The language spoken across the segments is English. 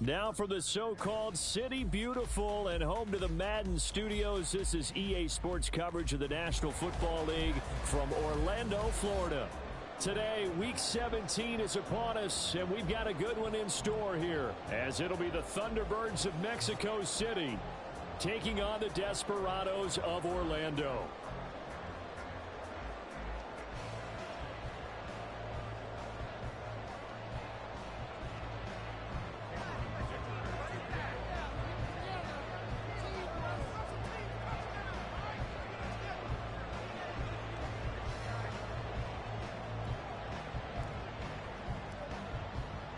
Now from the so-called City Beautiful and home to the Madden Studios, this is EA Sports coverage of the National Football League from Orlando, Florida. Today, Week 17 is upon us, and we've got a good one in store here, as it'll be the Thunderbirds of Mexico City taking on the Desperados of Orlando.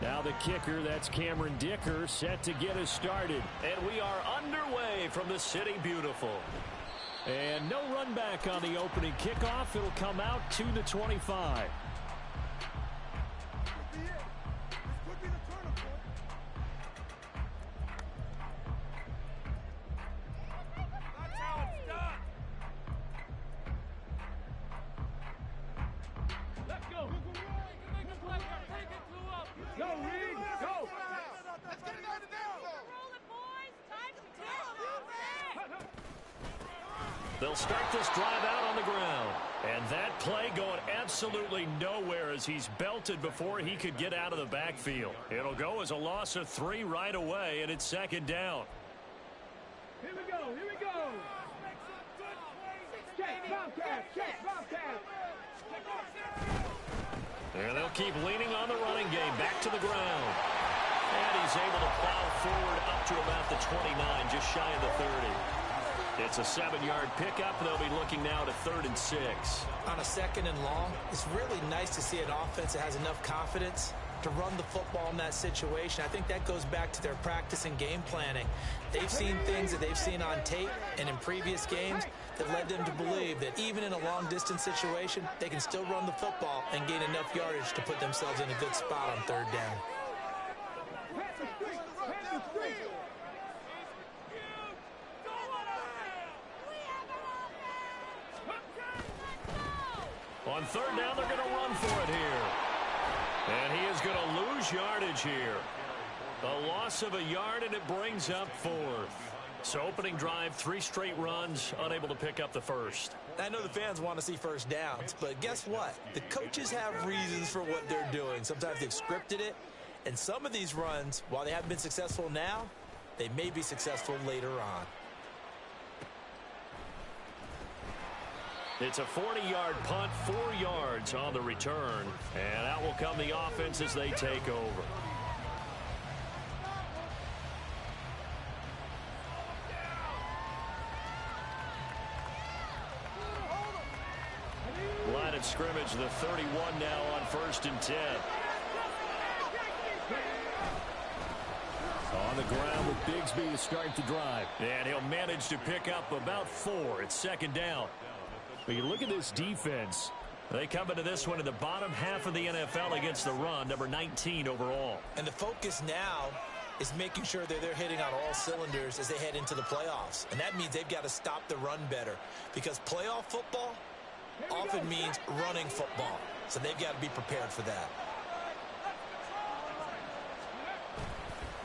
Now the kicker, that's Cameron Dicker, set to get us started. And we are underway from the City Beautiful. And no run back on the opening kickoff. It'll come out to the 25. They'll start this drive out on the ground. And that play going absolutely nowhere as he's belted before he could get out of the backfield. It'll go as a loss of 3 right away, and it's second down. Here we go, here we go. Check, Bobcat, check, Bobcat. And they'll keep leaning on the running game. Back to the ground. And he's able to plow forward up to about the 29, just shy of the 30. It's a 7-yard pickup. They'll be looking now to 3rd and 6. On a 2nd and long, it's really nice to see an offense that has enough confidence to run the football in that situation. I think that goes back to their practice and game planning. They've seen things that they've seen on tape and in previous games that led them to believe that even in a long-distance situation, they can still run the football and gain enough yardage to put themselves in a good spot on 3rd down. On 3rd down, they're going to run for it here. And he is going to lose yardage here. A loss of a yard, and it brings up 4th. So opening drive, 3 straight runs, unable to pick up the first. I know the fans want to see first downs, but guess what? The coaches have reasons for what they're doing. Sometimes they've scripted it, and some of these runs, while they haven't been successful now, they may be successful later on. It's a 40-yard punt, 4 yards on the return. And out will come the offense as they take over. Line of scrimmage, the 31 now on 1st and 10. On the ground with Bigsby to start the drive. And he'll manage to pick up about 4. It's 2nd down. But you look at this defense. They come into this one in the bottom half of the NFL against the run, number 19 overall. And the focus now is making sure that they're hitting on all cylinders as they head into the playoffs. And that means they've got to stop the run better, because playoff football often means running football. So they've got to be prepared for that.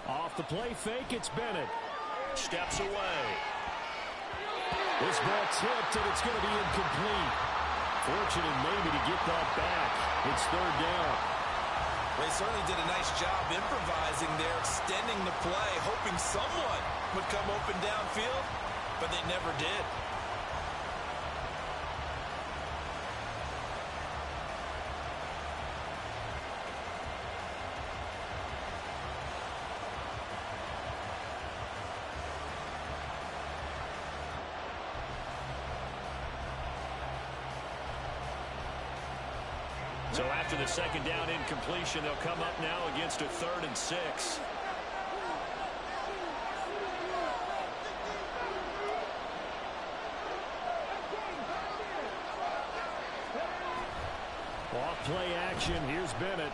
Off the play fake, it's Bennett. Steps away. This ball tipped, and it's going to be incomplete. Fortunate maybe to get that back. It's 3rd down. They certainly did a nice job improvising there, extending the play, hoping someone would come open downfield, but they never did. So after the 2nd down incompletion, they'll come up now against a 3rd and 6. Off play action. Here's Bennett.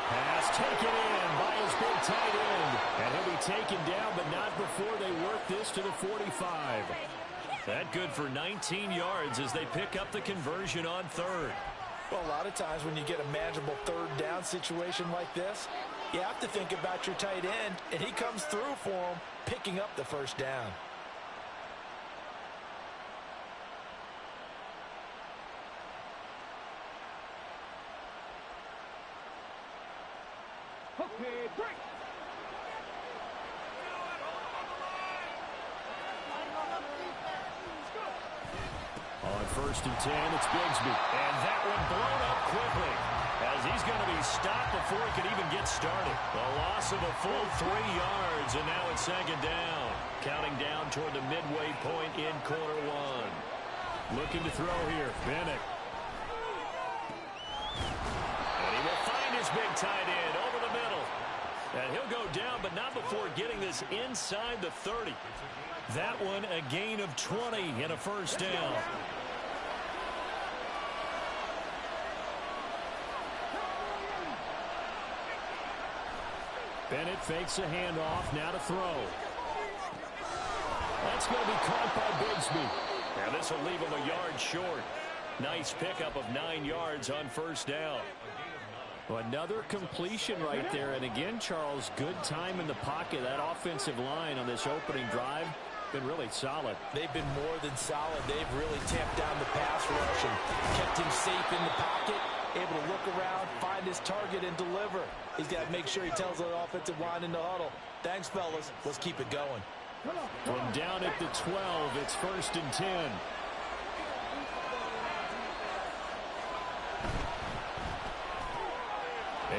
Pass taken in by his big tight end. And he'll be taken down, but not before they work this to the 45. That good for 19 yards as they pick up the conversion on 3rd. Well, a lot of times when you get a manageable third down situation like this, you have to think about your tight end, and he comes through for him, picking up the first down. Okay, break. On 1st and 10, it's Bigsby. And that one blown up quickly, as he's going to be stopped before he can even get started. A loss of a full 3 yards, and now it's 2nd down. Counting down toward the midway point in quarter one. Looking to throw here, Bennett. And he will find his big tight end over the middle. And he'll go down, but not before getting this inside the 30. That one a gain of 20 and a first down. Bennett fakes a handoff, now to throw. That's going to be caught by Bigsby. And this will leave him a yard short. Nice pickup of 9 yards on first down. Well, another completion right there. And again, Charles, good time in the pocket. That offensive line on this opening drive been really solid. They've been more than solid. They've really tamped down the pass rush and kept him safe in the pocket, able to look around, find his target, and deliver. He's got to make sure he tells the offensive line in the huddle, thanks, fellas. Let's keep it going. From down at the 12, it's 1st and 10.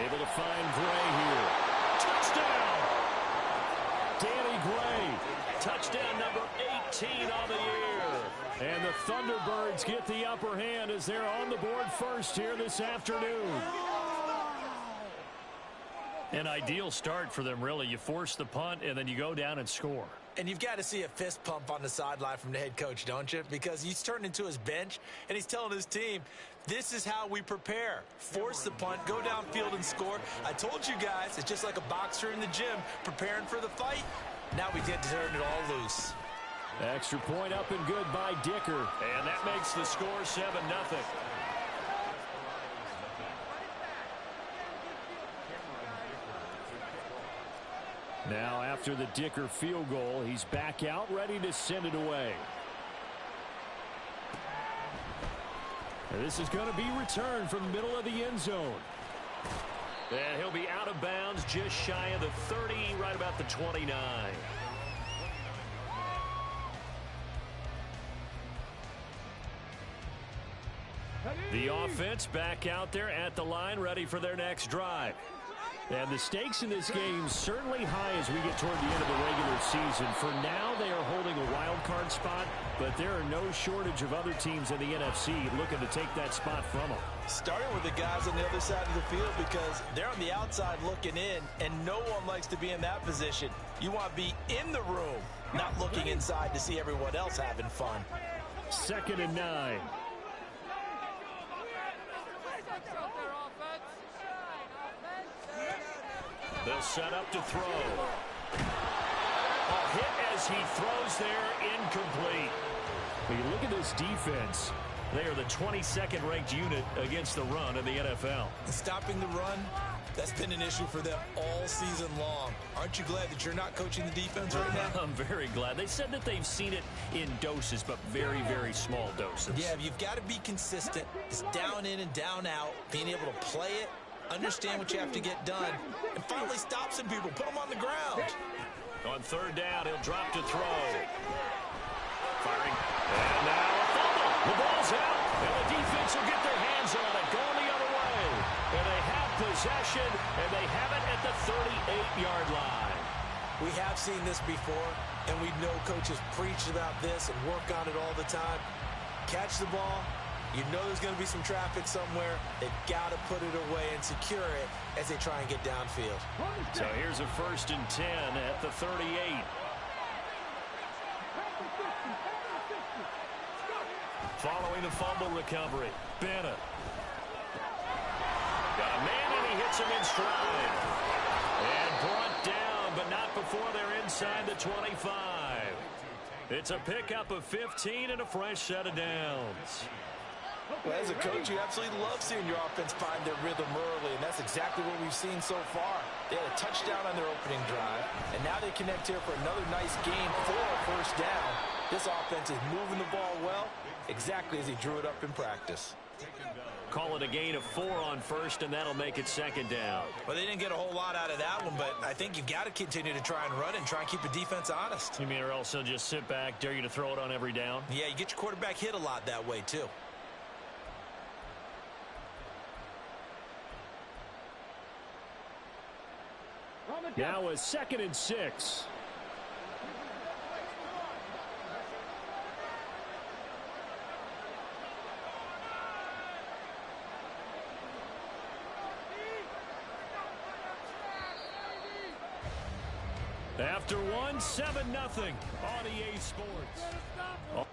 Able to find Gray here. Touchdown! Danny Gray. Touchdown number 18 on the year. And the Thunderbirds get the upper hand as they're on the board first here this afternoon. An ideal start for them, really. You force the punt, and then you go down and score. And you've got to see a fist pump on the sideline from the head coach, don't you? Because he's turned into his bench, and he's telling his team, this is how we prepare. Force the punt, go downfield and score. I told you guys, it's just like a boxer in the gym preparing for the fight. Now we get to turn it all loose. Extra point up and good by Dicker. And that makes the score 7-0. Now after the Dicker field goal, he's back out ready to send it away. And this is going to be returned from the middle of the end zone. And he'll be out of bounds just shy of the 30, right about the 29. The offense back out there at the line, ready for their next drive. And the stakes in this game certainly high as we get toward the end of the regular season. For now, they are holding a wild card spot, but there are no shortage of other teams in the NFC looking to take that spot from them. Starting with the guys on the other side of the field because they're on the outside looking in, and no one likes to be in that position. You want to be in the room, not looking inside to see everyone else having fun. 2nd and 9. They'll set up to throw. A hit as he throws there, incomplete. When you look at this defense, they are the 22nd ranked unit against the run in the NFL. Stopping the run, that's been an issue for them all season long. Aren't you glad that you're not coaching the defense right now? I'm very glad. They said that they've seen it in doses, but very, very small doses. Yeah, you've got to be consistent. It's down in and down out, being able to play it, understand what you have to get done, and finally stop some people, put them on the ground. On 3rd down, he'll drop to throw. Firing. And now a fumble. The ball's out, and the defense will get their hands on it, going the other way. And they have possession, and they have it at the 38-yard line. We have seen this before, and we know coaches preach about this and work on it all the time. Catch the ball. You know there's going to be some traffic somewhere. They've got to put it away and secure it as they try and get downfield. So here's a 1st and 10 at the 38. Following the fumble recovery, Bennett. Got a man and he hits him in stride. And brought down, but not before they're inside the 25. It's a pickup of 15 and a fresh set of downs. Well, as a coach, you absolutely love seeing your offense find their rhythm early, and that's exactly what we've seen so far. They had a touchdown on their opening drive, and now they connect here for another nice game for a first down. This offense is moving the ball well, exactly as he drew it up in practice. Call it a gain of 4 on first, and that'll make it second down. Well, they didn't get a whole lot out of that one, but I think you've got to continue to try and run and try and keep the defense honest. You mean or else they'll just sit back, dare you to throw it on every down? Yeah, you get your quarterback hit a lot that way, too. Now a 2nd and 6. After one, 7-0 on EA Sports. Oh.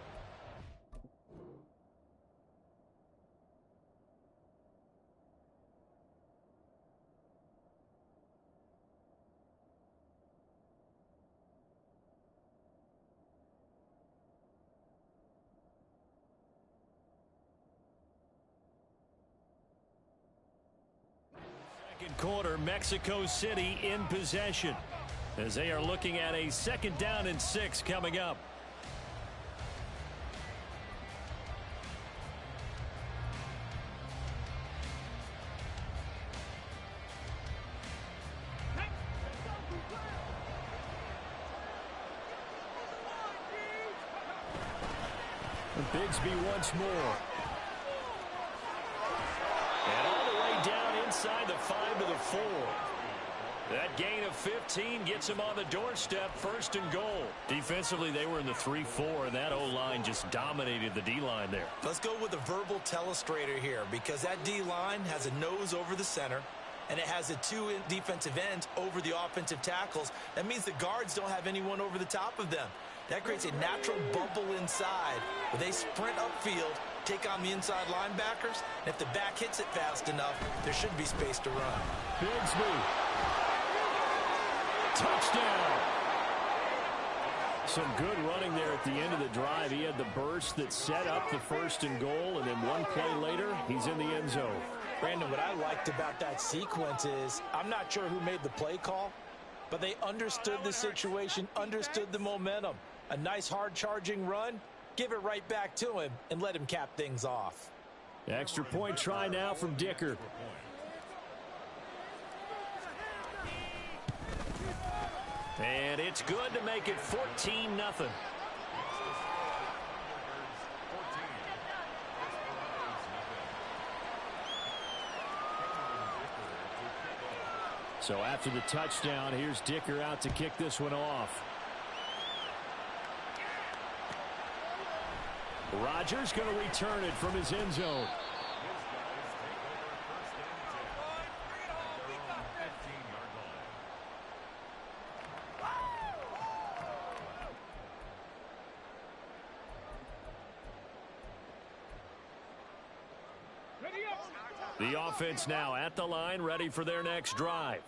Second quarter, Mexico City in possession, as they are looking at a 2nd down and 6 coming up. Bigsby once more. And all the way down inside the 5 to the 4. That gain of 15 gets him on the doorstep, 1st and goal. Defensively, they were in the 3-4, and that O-line just dominated the D-line there. Let's go with a verbal telestrator here, because that D-line has a nose over the center, and it has a 2 defensive end over the offensive tackles. That means the guards don't have anyone over the top of them. That creates a natural bubble inside where they sprint upfield, take on the inside linebackers, and if the back hits it fast enough, there should be space to run. Bigsby. Touchdown. Some good running there at the end of the drive. He had the burst that set up the 1st and goal, and then one play later, he's in the end zone. Brandon, what I liked about that sequence is I'm not sure who made the play call, but they understood the situation, understood the momentum. A nice hard-charging run, give it right back to him, and let him cap things off. Extra point try now from Dicker. And it's good to make it 14-0. So after the touchdown, here's Dicker out to kick this one off. Rodgers going to return it from his end zone. The offense now at the line, ready for their next drive.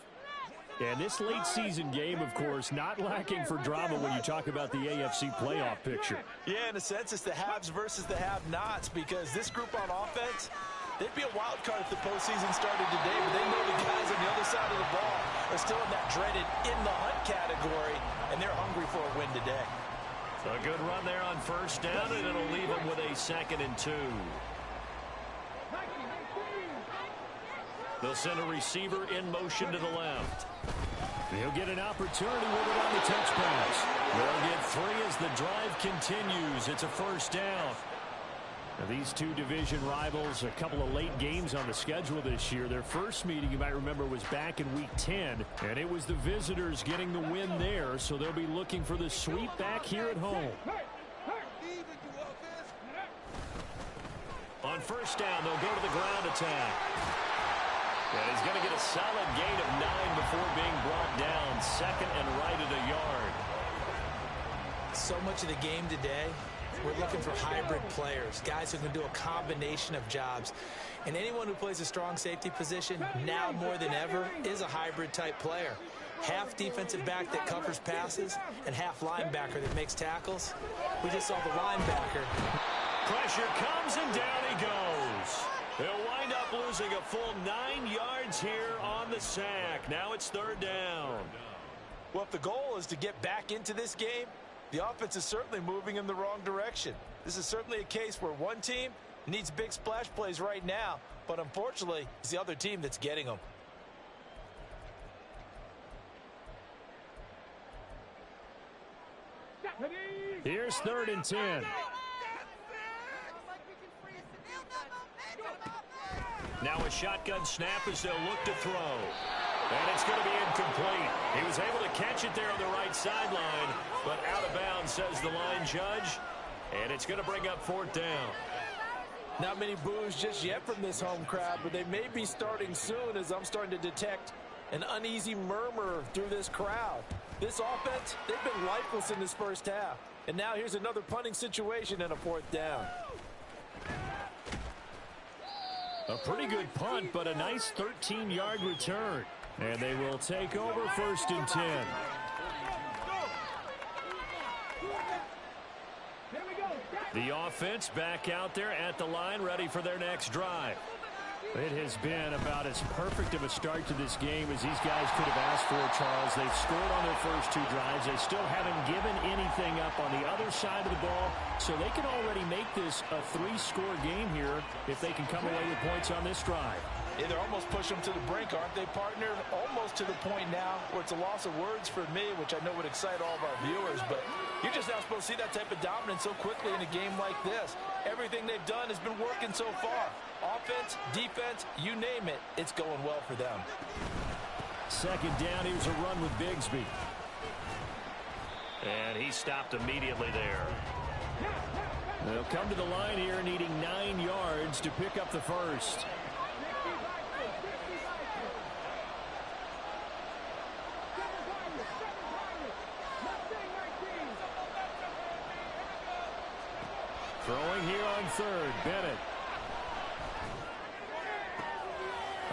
And this late season game, of course, not lacking for drama when you talk about the AFC playoff picture. Yeah, in a sense, it's the haves versus the have-nots, because this group on offense, they'd be a wild card if the postseason started today, but they know the guys on the other side of the ball are still in that dreaded in-the-hunt category, and they're hungry for a win today. A good run there on 1st down, and it'll leave them with a 2nd and 2. They'll send a receiver in motion to the left. He'll get an opportunity with it on the touch pass. They'll get 3 as the drive continues. It's a 1st down. Now, these two division rivals, a couple of late games on the schedule this year. Their first meeting, you might remember, was back in Week 10, and it was the visitors getting the win there, so they'll be looking for the sweep back here at home. On 1st down, they'll go to the ground attack. And he's going to get a solid gain of 9 before being brought down. 2nd and right at a yard. So much of the game today, we're looking for hybrid players, guys who can do a combination of jobs. And anyone who plays a strong safety position, now more than ever, is a hybrid-type player. Half defensive back that covers passes and half linebacker that makes tackles. We just saw the linebacker. Pressure comes, and down he goes. They'll wind up losing a full 9 yards here on the sack. Now it's 3rd down. Well, if the goal is to get back into this game, the offense is certainly moving in the wrong direction. This is certainly a case where one team needs big splash plays right now, but unfortunately, it's the other team that's getting them. Here's 3rd and 10. Now a shotgun snap as they'll look to throw. And it's going to be incomplete. He was able to catch it there on the right sideline, but out of bounds, says the line judge. And it's going to bring up 4th down. Not many boos just yet from this home crowd, but they may be starting soon as I'm starting to detect an uneasy murmur through this crowd. This offense, they've been lifeless in this first half. And now here's another punting situation and a 4th down. A pretty good punt, but a nice 13-yard return. And they will take over 1st and 10. The offense back out there at the line, ready for their next drive. It has been about as perfect of a start to this game as these guys could have asked for, Charles. They've scored on their first 2 drives. They still haven't given anything up on the other side of the ball, so they can already make this a 3-score game here if they can come away with points on this drive. Yeah, they're almost pushing them to the brink, aren't they, partner? Almost to the point now where it's a loss of words for me, which I know would excite all of our viewers, but you're just not supposed to see that type of dominance so quickly in a game like this. Everything they've done has been working so far. Offense, defense, you name it, it's going well for them. 2nd down, here's a run with Bigsby. And he stopped immediately there. They'll come to the line here needing 9 yards to pick up the first. Throwing here on 3rd, Bennett.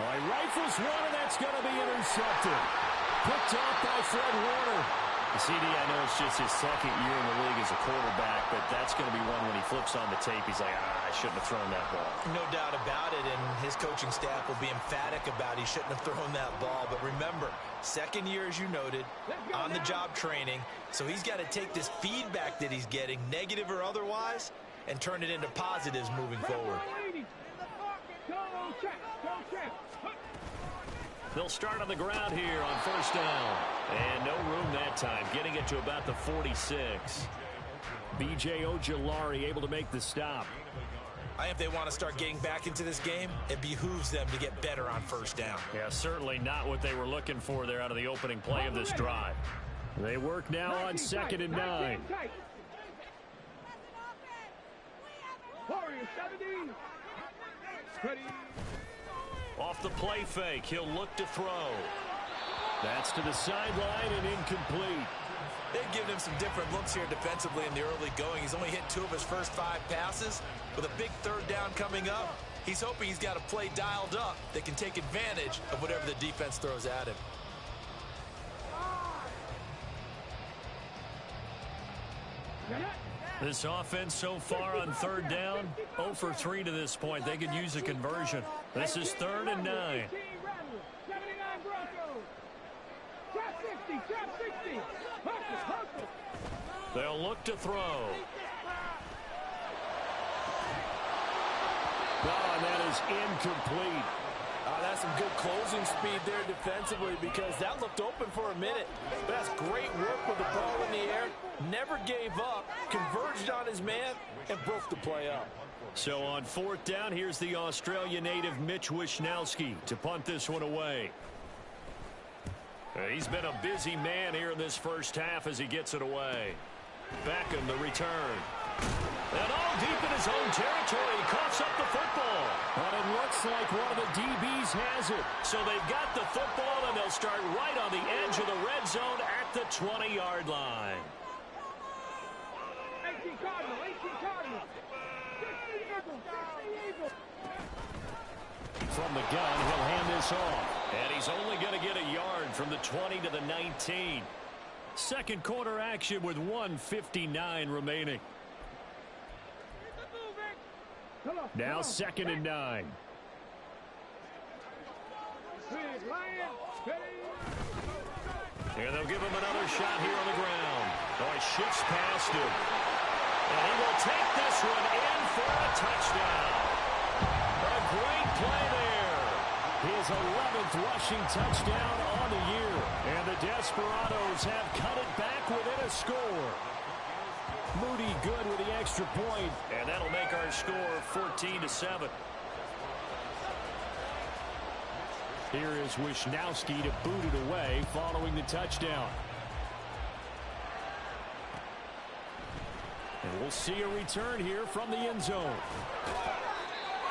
Oh, he rifles one, and that's going to be intercepted. Picked off by Fred Warner. CD, I know it's just his 2nd year in the league as a quarterback, but that's going to be one when he flips on the tape. He's like, I shouldn't have thrown that ball. No doubt about it, and his coaching staff will be emphatic about he shouldn't have thrown that ball. But remember, 2nd year, as you noted, on-the-job training, so he's got to take this feedback that he's getting, negative or otherwise, and turn it into positives moving forward. They'll start on the ground here on 1st down. And no room that time, getting it to about the 46. B.J. Ojulari able to make the stop. I think if they want to start getting back into this game, it behooves them to get better on 1st down. Yeah, certainly not what they were looking for there out of the opening play of this drive. They work now on 2nd and 9. Off the play fake, he'll look to throw. That's to the sideline and incomplete. They've given him some different looks here defensively in the early going. He's only hit 2 of his first 5 passes. With a big 3rd down coming up, he's hoping he's got a play dialed up that can take advantage of whatever the defense throws at him. This offense so far on 3rd down, 0 for 3 to this point. They could use a conversion. This is 3rd and 9. They'll look to throw. Oh, and that is incomplete. That's some good closing speed there defensively because that looked open for a minute. But that's great work with the ball in the air. Never gave up, converged on his man, and broke the play up. So on 4th down, here's the Australia native Mitch Wishnowski to punt this one away. He's been a busy man here in this first half as he gets it away. Beckham the return. And all deep in his own territory, he coughs up the football. And it looks like one of the DBs has it. So they've got the football, and they'll start right on the edge of the red zone at the 20-yard line. 18 Cardinal, 18 Cardinal. From the gun, he'll hand this off. And he's only going to get a yard from the 20 to the 19. Second quarter action with 1:59 remaining. Now 2nd and 9. And they'll give him another shot here on the ground. Oh, he shifts past him. And he will take this one in for a touchdown. A great play there. His 11th rushing touchdown on the year. And the Desperados have cut it back within a score. Moody good with the extra point. And that'll make our score 14-7. Here is Wisnowski to boot it away following the touchdown. And we'll see a return here from the end zone.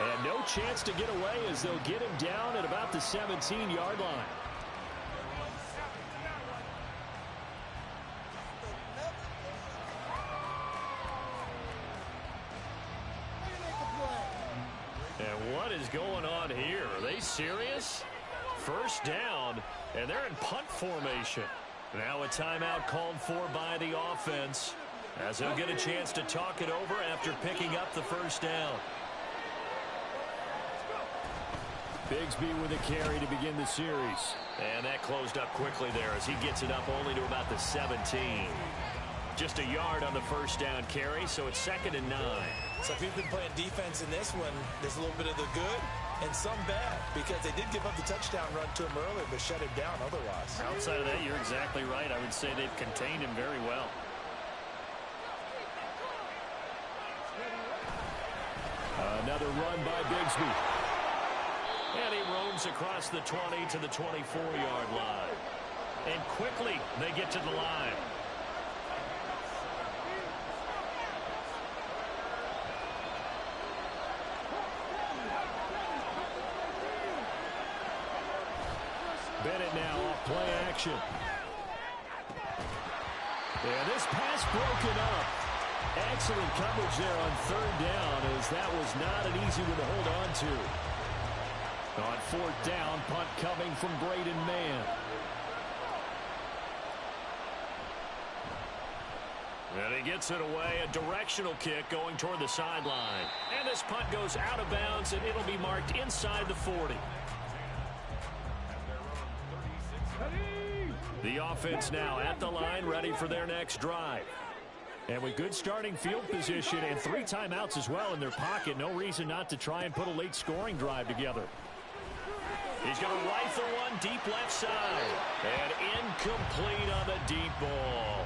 And no chance to get away as they'll get him down at about the 17-yard line. And what is going on here? Are they serious? First down, and they're in punt formation. Now a timeout called for by the offense, as they'll get a chance to talk it over after picking up the first down. Bigsby with a carry to begin the series. And that closed up quickly there as he gets it up only to about the 17. Just a yard on the first down carry, so it's 2nd and 9. So if you've been playing defense in this one, there's a little bit of the good and some bad, because they did give up the touchdown run to him earlier, but shut him down otherwise. Outside of that, you're exactly right. I would say they've contained him very well. Another run by Bigsby. And he roams across the 20 to the 24-yard line. And quickly, they get to the line. Bennett now off play action. And this pass broken up. Excellent coverage there on 3rd down, as that was not an easy one to hold on to. On 4th down, punt coming from Braden Mann. And he gets it away, a directional kick going toward the sideline. And this punt goes out of bounds, and it'll be marked inside the 40. The offense now at the line, ready for their next drive. And with good starting field position and 3 timeouts as well in their pocket, no reason not to try and put a late scoring drive together. He's going to rifle one deep left side. And incomplete on the deep ball.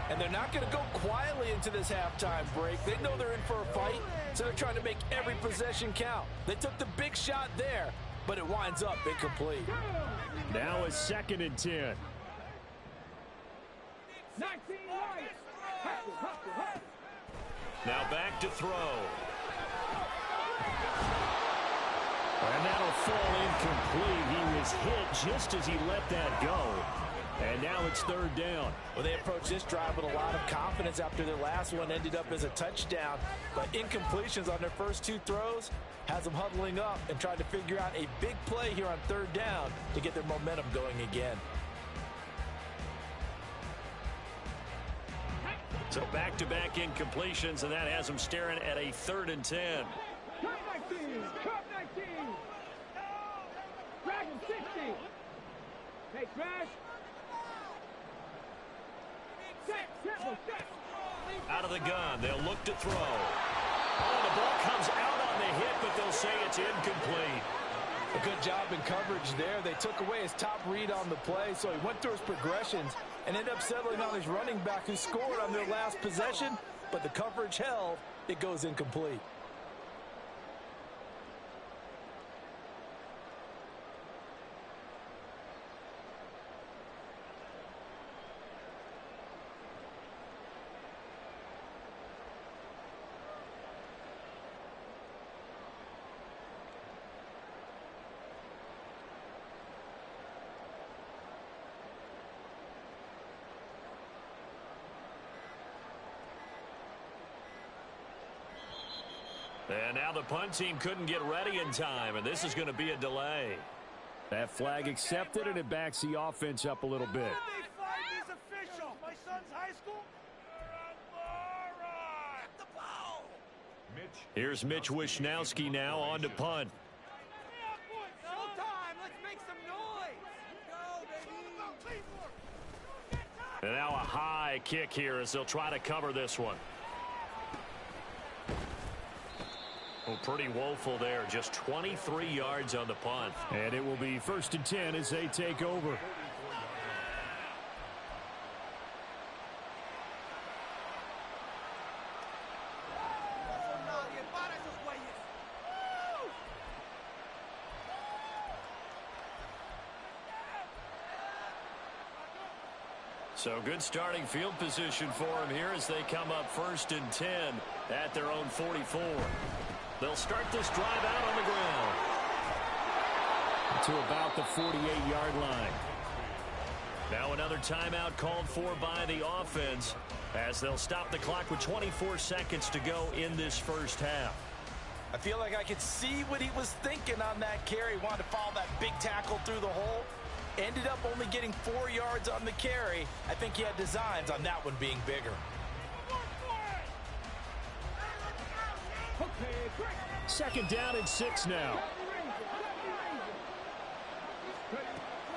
And they're not going to go quietly into this halftime break. They know they're in for a fight, so they're trying to make every possession count. They took the big shot there, but it winds up incomplete. Now a 2nd and 10. 19 yards. Now back to throw. And that'll fall incomplete. He was hit just as he let that go. And now it's 3rd down. Well, they approached this drive with a lot of confidence after their last one ended up as a touchdown. But incompletions on their first 2 throws has them huddling up and trying to figure out a big play here on 3rd down to get their momentum going again. So back-to-back incompletions, and that has them staring at a 3rd and 10. Cut 19. Cut 19. Dragon 60. Hey, Crash. Out of the gun, they'll look to throw. Oh, the ball comes out on the hit, but they'll say it's incomplete. A good job in coverage there. They took away his top read on the play, so he went through his progressions and ended up settling on his running back who scored on their last possession, but the coverage held. It goes incomplete. And now the punt team couldn't get ready in time, and this is going to be a delay. That flag accepted, and it backs the offense up a little bit. They find these officials. My son's high school. The ball. Here's Mitch Wisnowski now on to punt. Showtime. Let's make some noise. onside kick here as they'll try to cover this one. Well, pretty woeful there. Just 23 yards on the punt. And it will be 1st and 10 as they take over. So good starting field position for him here as they come up 1st and 10 at their own 44. They'll start this drive out on the ground to about the 48-yard line. Now another timeout called for by the offense as they'll stop the clock with 24 seconds to go in this first half. I feel like I could see what he was thinking on that carry. Wanted to follow that big tackle through the hole. Ended up only getting 4 yards on the carry. I think he had designs on that one being bigger. 2nd down and 6 now.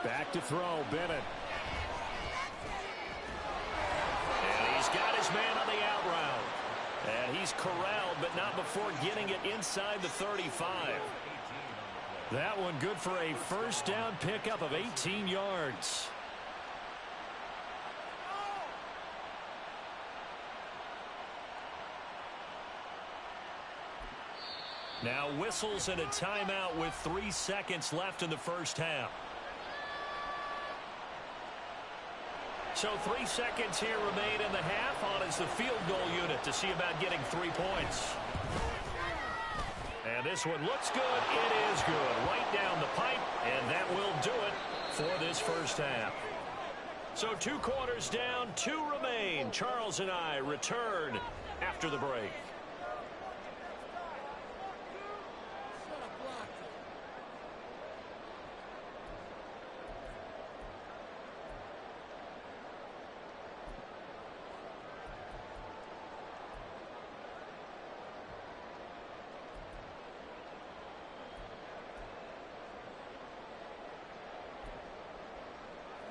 Back to throw, Bennett. And he's got his man on the out route. And he's corralled, but not before getting it inside the 35. That one good for a 1st down pickup of 18 yards. Now whistles and a timeout with 3 seconds left in the first half. So 3 seconds here remain in the half. On is the field goal unit to see about getting 3 points. And this one looks good. It is good. Right down the pipe, and that will do it for this first half. So 2 quarters down, 2 remain. Charles and I return after the break.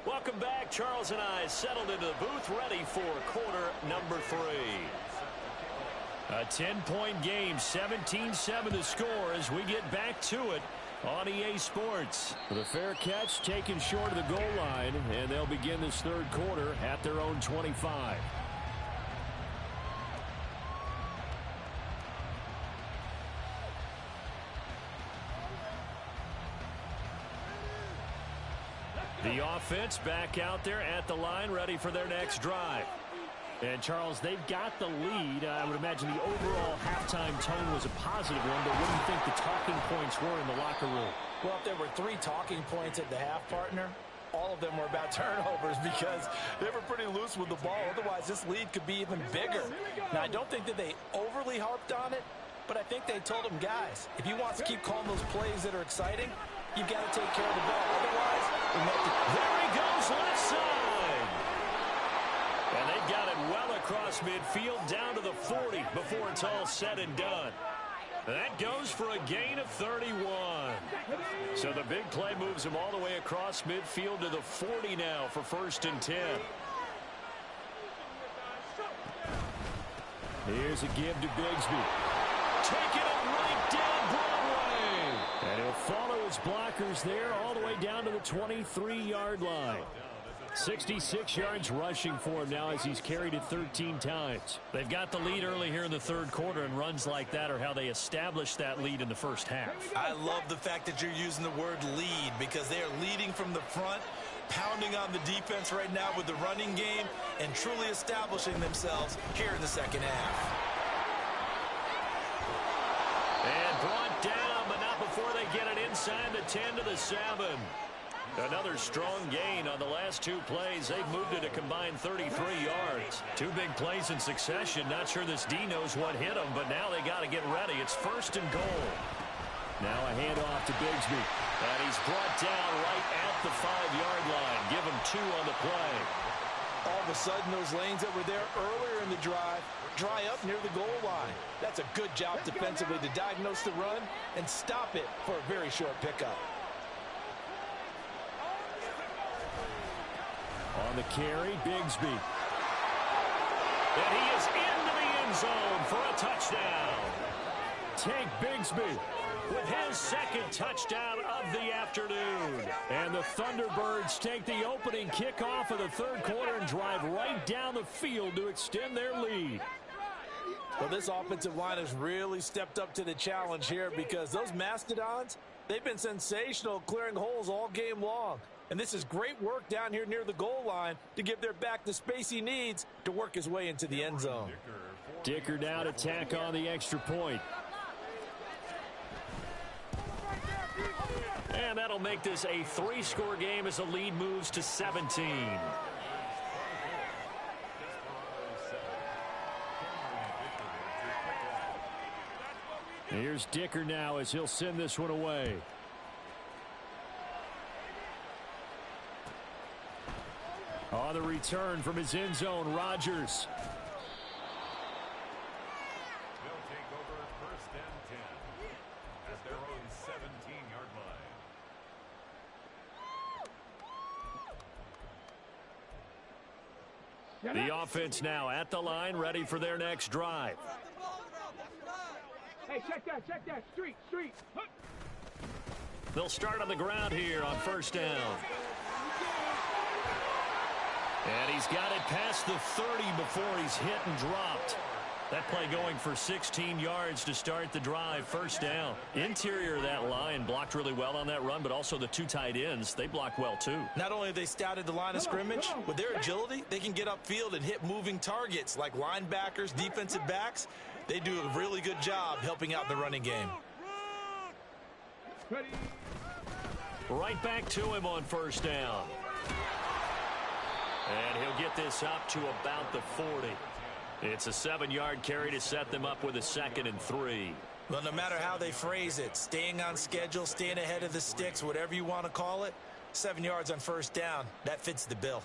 Welcome back. Charles and I settled into the booth, ready for quarter number 3. A 10-point game, 17-7 to score as we get back to it on EA Sports. The fair catch taken short of the goal line, and they'll begin this 3rd quarter at their own 25. The offense back out there at the line, ready for their next drive. And, Charles, they've got the lead. I would imagine the overall halftime tone was a positive one, but what do you think the talking points were in the locker room? Well, if there were 3 talking points at the half, partner, all of them were about turnovers because they were pretty loose with the ball. Otherwise, this lead could be even bigger. Now, I don't think that they overly harped on it, but I think they told them, guys, if you want to keep calling those plays that are exciting, you've got to take care of the ball. Otherwise, there he goes, left side. And they've got it well across midfield, down to the 40 before it's all said and done. That goes for a gain of 31. So the big play moves him all the way across midfield to the 40 now for 1st and 10. Here's a give to Bigsby. Taking it right down Broadway. And he'll follow his blockers there all the way down to the 23-yard line. 66 yards rushing for him now as he's carried it 13 times. They've got the lead early here in the 3rd quarter, and runs like that are how they established that lead in the first half. I love the fact that you're using the word lead because they are leading from the front, pounding on the defense right now with the running game, and truly establishing themselves here in the 2nd half. And brought down, but not before they get it inside the 10 to the 7. Another strong gain on the last 2 plays. They've moved it a combined 33 yards. 2 big plays in succession. Not sure this D knows what hit them, but now they got to get ready. It's 1st and goal. Now a handoff to Bigsby. And he's brought down right at the 5-yard line. Give him 2 on the play. All of a sudden, those lanes that were there earlier in the drive dry up near the goal line. That's a good job defensively to diagnose the run and stop it for a very short pickup. On the carry, Bigsby. And he is into the end zone for a touchdown. Tank Bigsby with his second touchdown of the afternoon. And the Thunderbirds take the opening kickoff of the third quarter and drive right down the field to extend their lead. Well, this offensive line has really stepped up to the challenge here because those Mastodons, they've been sensational clearing holes all game long. And this is great work down here near the goal line to give their back the space he needs to work his way into the end zone. Dicker now to tack on the extra point. And that'll make this a 3-score game as the lead moves to 17. Here's Dicker now as he'll send this one away. On the return from his end zone, Rodgers. They'll take over first and 10 at their own 17-yard line. The offense now at the line, ready for their next drive. Hey, check that. Street. They'll start on the ground here on first down. And he's got it past the 30 before he's hit and dropped. That play going for 16 yards to start the drive, first down. Interior of that line blocked really well on that run, but also the two tight ends, they blocked well too. Not only have they scouted the line of scrimmage, with their agility, they can get upfield and hit moving targets like linebackers, defensive backs. They do a really good job helping out the running game. Right back to him on first down. And he'll get this up to about the 40. It's a 7-yard carry to set them up with a 2nd and 3. Well, no matter how they phrase it, staying on schedule, staying ahead of the sticks, whatever you want to call it, 7 yards on first down, that fits the bill.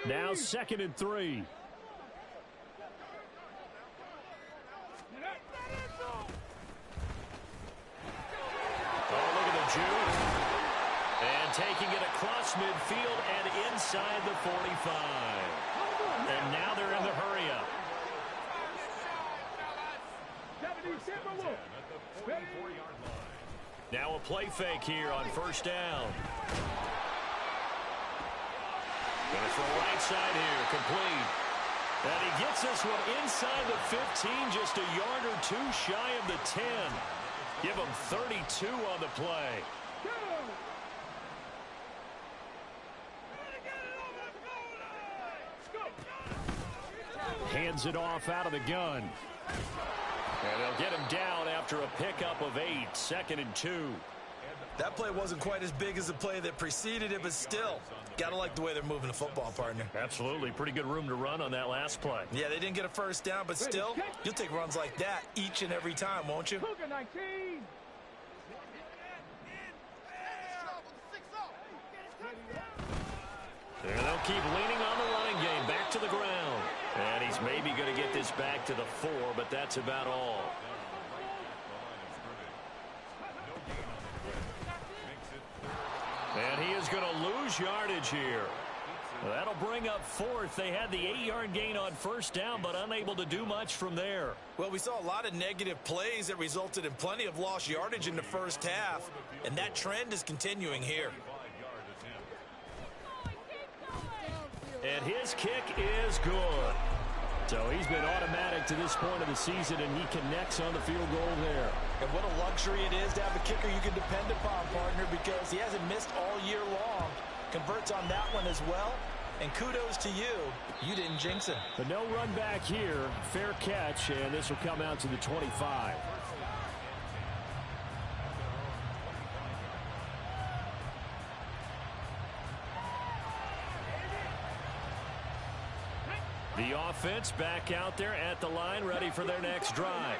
Now 2nd and 3. Oh, look at the juke. And taking it across midfield and inside the 45. And now they're in the hurry-up. Now a play fake here on first down. Going for a right side here, complete. And he gets this one inside the 15, just a yard or two shy of the 10. Give him 32 on the play. Hands it off out of the gun. And they'll get him down after a pickup of 8, 2nd and 2. That play wasn't quite as big as the play that preceded it, but still, gotta like the way they're moving the football, partner. Absolutely. Pretty good room to run on that last play. Yeah, they didn't get a first down, but still, you'll take runs like that each and every time, won't you? Cougar 19. And they'll keep leaning on the running game, back to the ground. And he's maybe going to get this back to the 4, but that's about all. And he is going to lose yardage here. That'll bring up 4th. They had the 8-yard gain on first down, but unable to do much from there. Well, we saw a lot of negative plays that resulted in plenty of lost yardage in the first half, and that trend is continuing here. And his kick is good. So he's been automatic to this point of the season, and he connects on the field goal there. And what a luxury it is to have a kicker you can depend upon, partner, because he hasn't missed all year long. Converts on that one as well. And kudos to you. You didn't jinx him. But no run back here. Fair catch, and this will come out to the 25. The offense back out there at the line, ready for their next drive.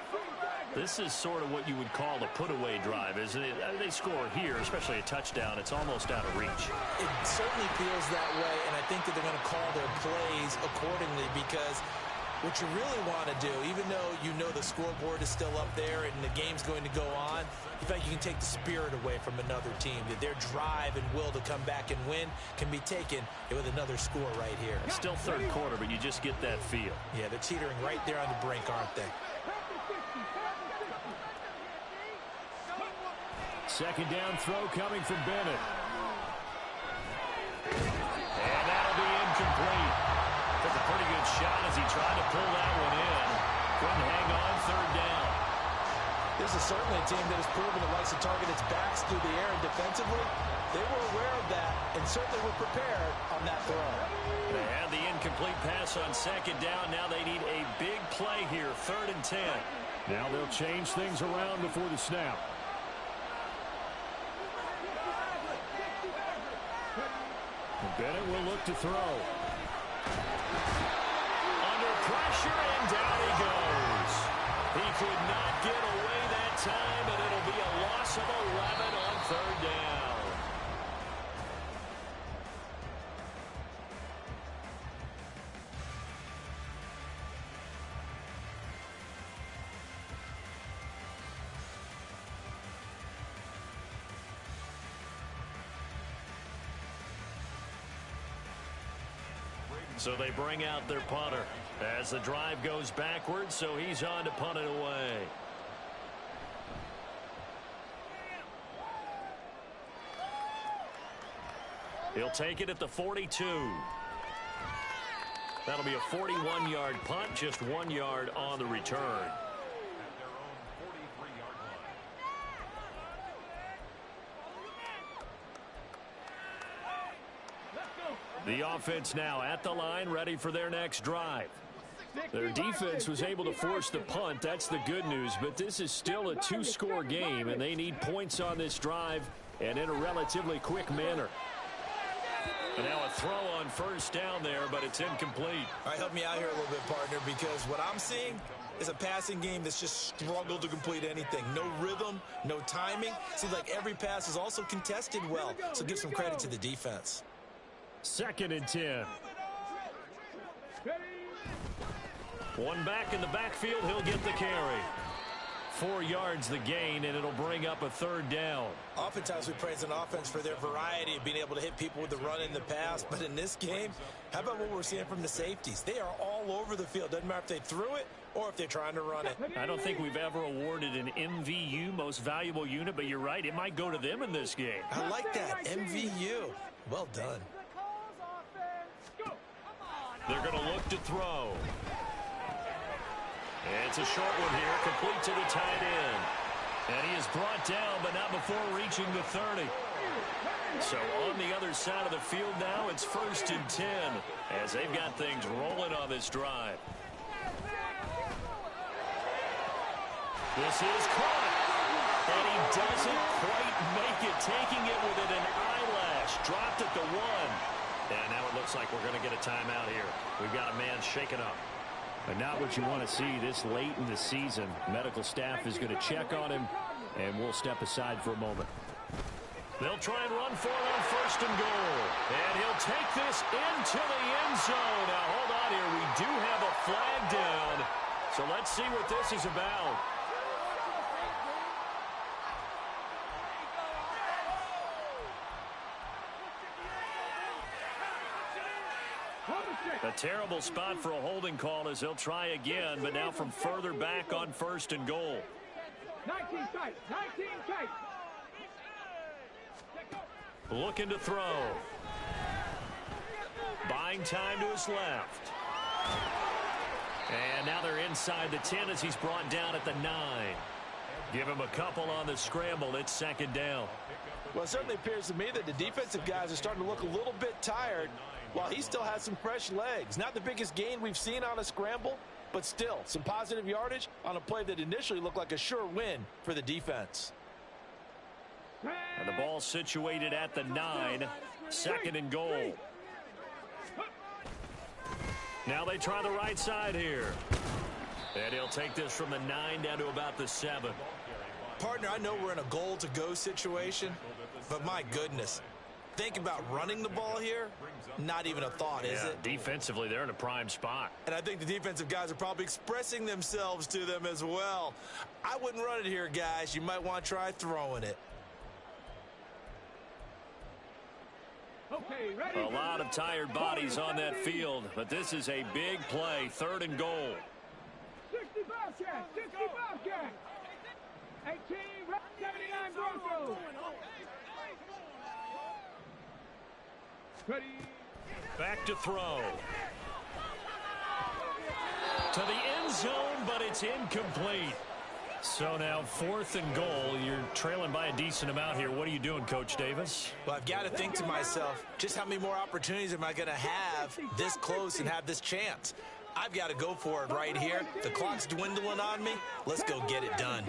This is sort of what you would call a put-away drive, isn't it? They score here, especially a touchdown. It's almost out of reach. It certainly feels that way, and I think that they're going to call their plays accordingly, because what you really want to do, even though you know the scoreboard is still up there and the game's going to go on, in fact, you can take the spirit away from another team. That their drive and will to come back and win can be taken with another score right here. It's still third quarter, but you just get that feel. Yeah, they're teetering right there on the brink, aren't they? Second down throw coming from Bennett. And that'll be incomplete. Took a pretty good shot as he tried to pull that one in. Couldn't hang on, third down. This is certainly a team that has proven it likes to target its backs through the air, and defensively, they were aware of that and certainly were prepared on that throw. They had the incomplete pass on second down. Now they need a big play here, 3rd and 10. Now they'll change things around before the snap. Bennett will look to throw. Under pressure, and down he goes. He could not get away that time, and it'll be a loss of 11 on 3rd down. So they bring out their punter as the drive goes backwards, so he's on to punt it away. He'll take it at the 42. That'll be a 41-yard punt, just 1 yard on the return. The offense now at the line, ready for their next drive. Their defense was able to force the punt. That's the good news, but this is still a 2-score game, and they need points on this drive and in a relatively quick manner. And now a throw on 1st down there, but it's incomplete. All right, help me out here a little bit, partner, because what I'm seeing is a passing game that's just struggled to complete anything. No rhythm, no timing. Seems like every pass is also contested well, so give some credit to the defense. 2nd and 10. One back in the backfield. He'll get the carry. 4 yards the gain, and it'll bring up a 3rd down. Oftentimes we praise an offense for their variety of being able to hit people with the run in the pass. But in this game, how about what we're seeing from the safeties? They are all over the field. Doesn't matter if they threw it or if they're trying to run it. I don't think we've ever awarded an MVU, most valuable unit, but you're right. It might go to them in this game. I like that. MVU. Well done. They're going to look to throw. It's a short one here, complete to the tight end. And he is brought down, but not before reaching the 30. So on the other side of the field now, it's 1st and 10 as they've got things rolling on this drive. This is caught. And he doesn't quite make it, taking it within an eyelash. Dropped at the 1. And now it looks like we're going to get a timeout here. We've got a man shaken up. And not what you want to see this late in the season. Medical staff is going to check on him, and we'll step aside for a moment. They'll try and run for it on 1st and goal. And he'll take this into the end zone. Now, hold on here. We do have a flag down. So let's see what this is about. A terrible spot for a holding call as they'll try again, but now from further back on 1st and goal. 19 tight, 19 tight. Looking to throw. Buying time to his left. And now they're inside the 10 as he's brought down at the 9. Give him a couple on the scramble. It's 2nd down. Well, it certainly appears to me that the defensive guys are starting to look a little bit tired, while he still has some fresh legs. Not the biggest gain we've seen on a scramble, but still some positive yardage on a play that initially looked like a sure win for the defense. And the ball situated at the 9. 2nd and goal. Now they try the right side here. And he'll take this from the 9 down to about the 7. Partner, I know we're in a goal-to-go situation, but my goodness. Think about running the ball here. Not even a thought, is it? Defensively, they're in a prime spot. And I think the defensive guys are probably expressing themselves to them as well. I wouldn't run it here, guys. You might want to try throwing it. Okay, ready? A lot of tired bodies on that field, but this is a big play, 3rd and goal. 60 Bobcat, 60 Bobcat. 18, 79 Broncos. Ready? Back to throw. To the end zone, but it's incomplete. So now 4th and goal. You're trailing by a decent amount here. What are you doing, Coach Davis? Well, I've got to think to myself, just how many more opportunities am I going to have this close and have this chance? I've got to go for it right here. The clock's dwindling on me. Let's go get it done.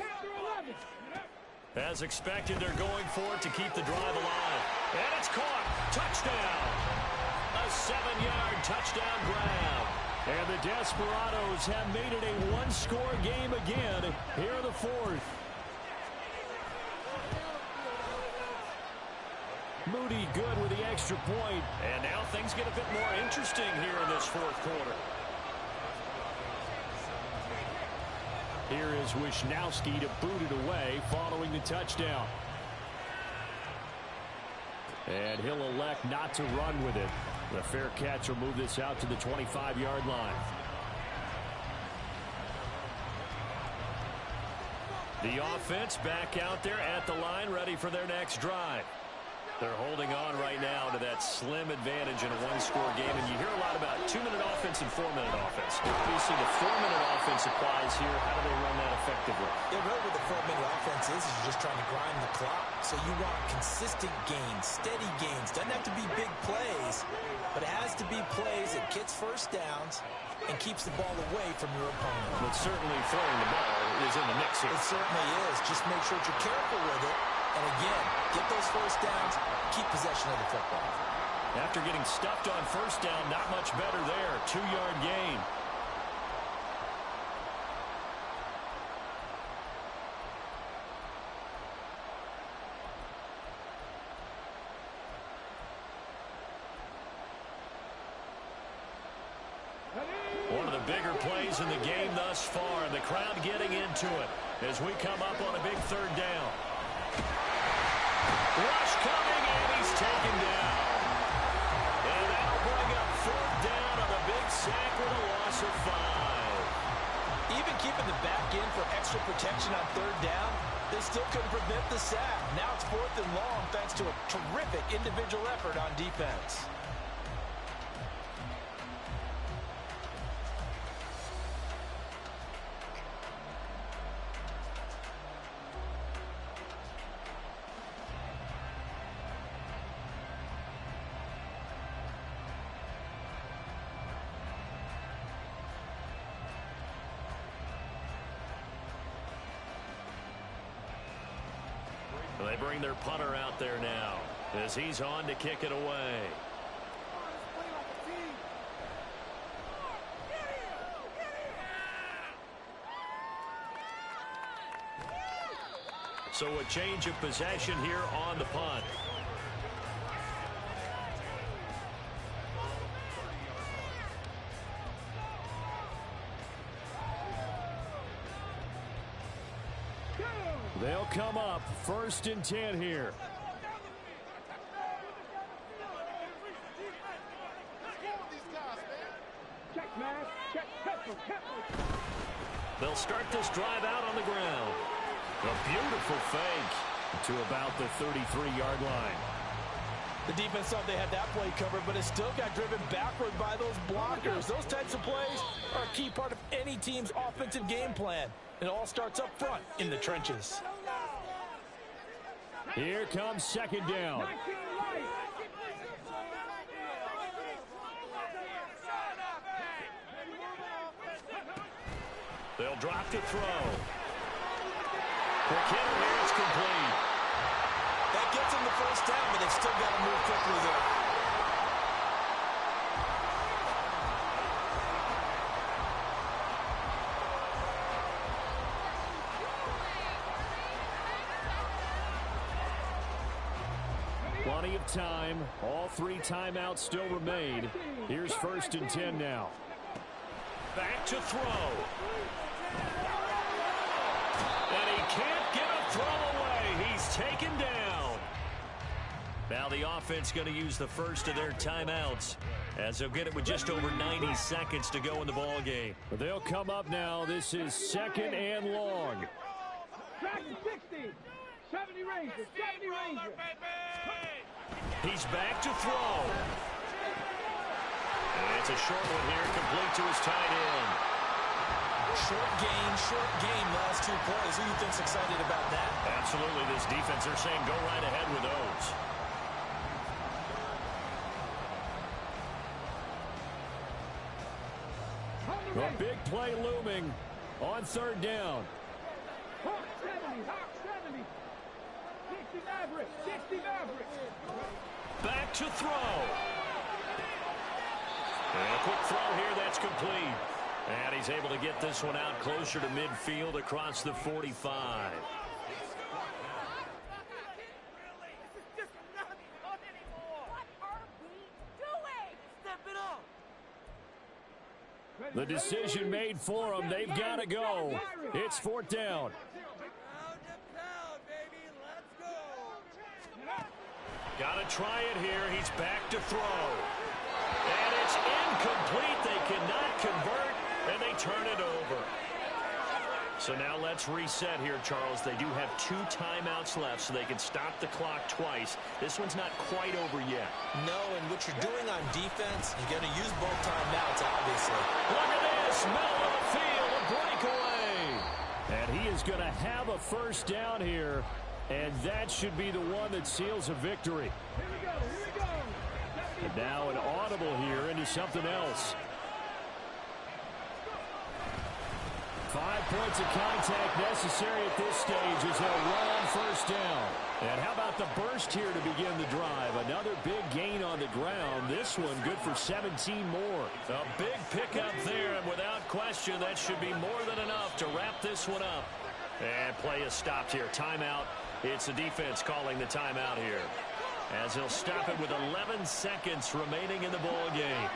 As expected, they're going for it to keep the drive alive. And it's caught. Touchdown. A 7-yard touchdown grab. And the Desperados have made it a one-score game again here in the 4th. Moody good with the extra point. And now things get a bit more interesting here in this 4th quarter. Here is Wisnowski to boot it away following the touchdown. And he'll elect not to run with it. The fair catch will move this out to the 25-yard line. The offense back out there at the line, ready for their next drive. They're holding on right now to that slim advantage in a one-score game, and you hear a lot about 2-minute offense and 4-minute offense. Obviously, the 4-minute offense applies here. How do they run that effectively? Yeah, really what the 4-minute offense is you're just trying to grind the clock. So you want consistent gains, steady gains. Doesn't have to be big plays, but it has to be plays that gets first downs and keeps the ball away from your opponent. But certainly throwing the ball is in the mix here. It certainly is. Just make sure that you're careful with it. And again, get those first downs, keep possession of the football. After getting stuffed on first down, not much better there. 2-yard gain. One of the bigger plays in the game thus far, and the crowd getting into it as we come up on a big 3rd down. Rush coming, and he's taken down. And that'll bring up 4th down on a big sack with a loss of 5. Even keeping the back in for extra protection on 3rd down, they still couldn't prevent the sack. Now it's 4th and long thanks to a terrific individual effort on defense. They bring their punter out there now as he's on to kick it away. So a change of possession here on the punt. They'll come up 1st and 10 here. Check, man. Check. They'll start this drive out on the ground. A beautiful fake to about the 33-yard line. The defense thought they had that play covered, but it still got driven backward by those blockers. Those types of plays are a key part of any team's offensive game plan. It all starts up front in the trenches. Here comes 2nd down. They'll drop to throw. Quick hit here, it's complete. That gets them the first down, but they've still got to move quickly there. Plenty of time. All 3 timeouts still remain. Here's 1st and 10 now. Back to throw. And he can't get a throw away. He's taken down. Now the offense going to use the first of their timeouts, as they'll get it with just over 90 seconds to go in the ball game. They'll come up now. This is 2nd and long. Track to 60. 70 Rangers. 70 Rangers. He's back to throw. And it's a short one here, complete to his tight end. Short game, last 2 plays. Who do you think's excited about that? Absolutely, this defense, they're saying go right ahead with those. A big play looming on 3rd down. Hawk 70. Hawk 70. 60 Maverick. 60 Maverick. Back to throw. And a quick throw here, that's complete. And he's able to get this one out closer to midfield across the 45. The decision made for them. They've got to go. It's 4th down. Got to try it here. He's back to throw. And it's incomplete. They cannot convert, and they turn it over. So now let's reset here, Charles. They do have 2 timeouts left, so they can stop the clock twice. This one's not quite over yet. No, and what you're doing on defense, you're going to use both timeouts, obviously. Look at this. Middle of the field, a breakaway. And he is going to have a 1st down here, and that should be the one that seals a victory. Here we go. Here we go. And now an audible here into something else. 5 points of contact necessary at this stage as they'll run on 1st down. And how about the burst here to begin the drive? Another big gain on the ground. This one good for 17 more. A big pickup there, and without question, that should be more than enough to wrap this one up. And play is stopped here. Timeout. It's the defense calling the timeout here, as he'll stop it with 11 seconds remaining in the ball game.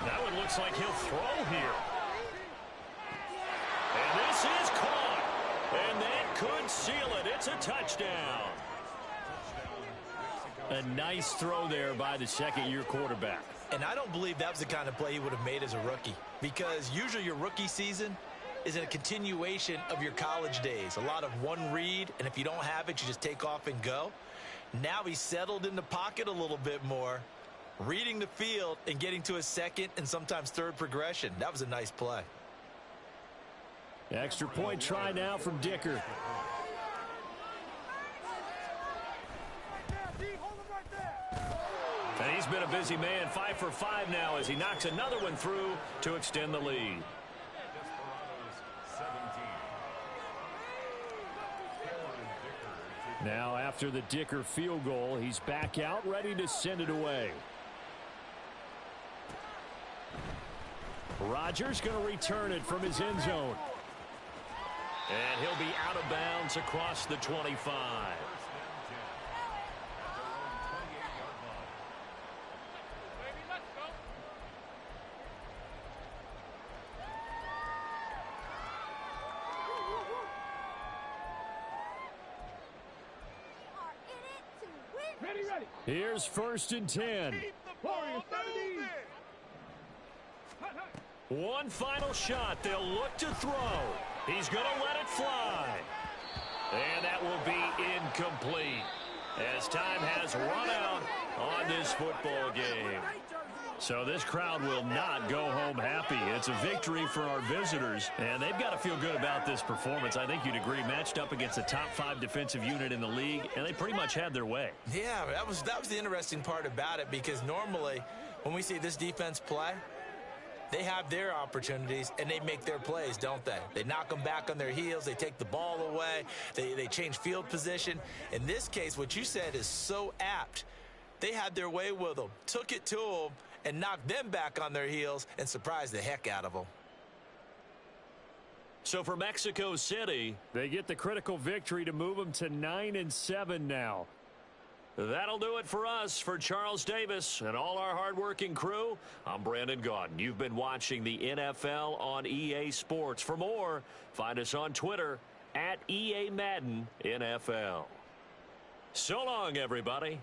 That one looks like he'll throw here. And this is caught. And that could seal it. It's a touchdown. A nice throw there by the 2nd-year quarterback. And I don't believe that was the kind of play he would have made as a rookie, because usually your rookie season is a continuation of your college days. A lot of one read, and if you don't have it, you just take off and go. Now he's settled in the pocket a little bit more, reading the field and getting to his 2nd and sometimes 3rd progression. That was a nice play. Extra point try now from Dicker. And he's been a busy man, 5 for 5 now as he knocks another one through to extend the lead. Now after the Dicker field goal, he's back out ready to send it away. Rodgers going to return it from his end zone. And he'll be out of bounds across the 25. Ready. Here's 1st and 10. Warriors 70. One final shot. They'll look to throw. He's going to let it fly. And that will be incomplete, as time has run out on this football game. So this crowd will not go home happy. It's a victory for our visitors, and they've got to feel good about this performance. I think you'd agree, matched up against the top 5 defensive unit in the league, and they pretty much had their way. Yeah, that was the interesting part about it, because normally when we see this defense play, they have their opportunities, and they make their plays, don't they? They knock them back on their heels. They take the ball away. They change field position. In this case, what you said is so apt. They had their way with them, took it to them, and knock them back on their heels and surprise the heck out of them. So for Mexico City, they get the critical victory to move them to 9-7 now. That'll do it for us. For Charles Davis and all our hardworking crew, I'm Brandon Gaudin. You've been watching the NFL on EA Sports. For more, find us on Twitter @EA Madden NFL. So long, everybody.